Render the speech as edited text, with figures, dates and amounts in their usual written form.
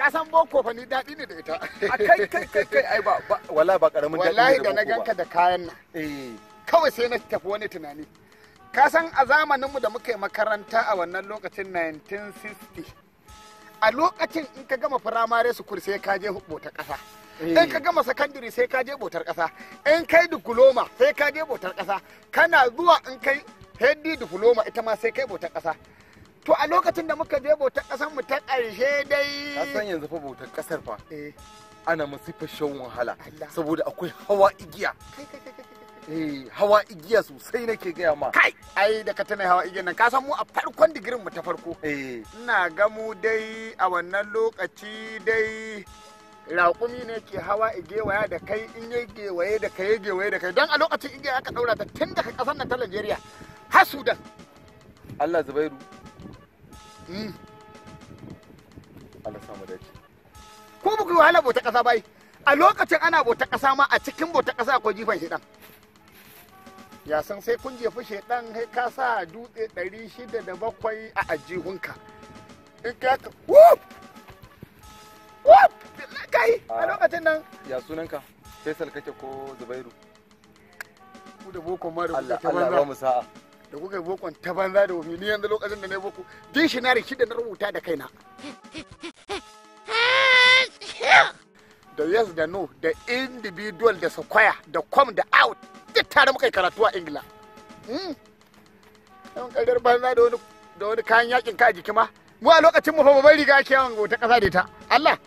ka san boko fa ni daɗi ne da ita. Kai ai ba wallahi ba karamin daɗi ne wallahi da na ganka da kayan nan kawai sai na tafi wani tunani. Ka san a zamaninmu da muka yi makaranta a wannan lokacin 1960 a lokacin in ka gama firamare sukul sai ka je bautar ƙasa, in ka gama sakandare sai ka je bautar ƙasa, in kai diploma sai ka je bautar ƙasa, kana zuwa in kai head diploma ita ma sai kai bautar ƙasa. To a lokacin da muka je bautar ƙasar mu ta ƙarshe dai ka san yanzu fa bautar ƙasar fa ana masifar shan wahala saboda akwai hawa igiya. Hawa igiya sosai nake gaya ma. Kai ai da ka tana hawa igiya nan ka san mu a farkon digirin mu ta farko ina ga mu dai a wannan lokaci dai raƙumi ne ke hawa igewaya da kai in ya gewaye da kai ya gewaye da kai don a lokacin igiya aka ɗaura ta tun daga ƙasar nan ta Najeriya har Sudan. Allah Zubairu. Allah samu dace. Ko ba ku yi wahala bauta ƙasa bai a lokacin ana bauta ƙasa ma a cikin bauta ƙasa akwai jifan shedan. Ya san sai kun jefi shedan sai ka sa dutse 607 a ajihunka. In ka whoop whoop kai a lokacin nan. Ya sunanka? Faisal kake ko Zubairu? Ku da boko ma da Allah ba mu sa'a. Da kuka yi bokon ta banza da wani ni yanzu lokacin da na yi boko dictionary 6 na rubuta da kaina. Da yes da no da individual da square da come da out duk tare muka yi karatu a Ingila. Yawan ƙarar banza da wani kayan yakin ka a jiki ma. Mu a lokacin mu fa babban riga ake yawan wata ƙasa da ita. Allah.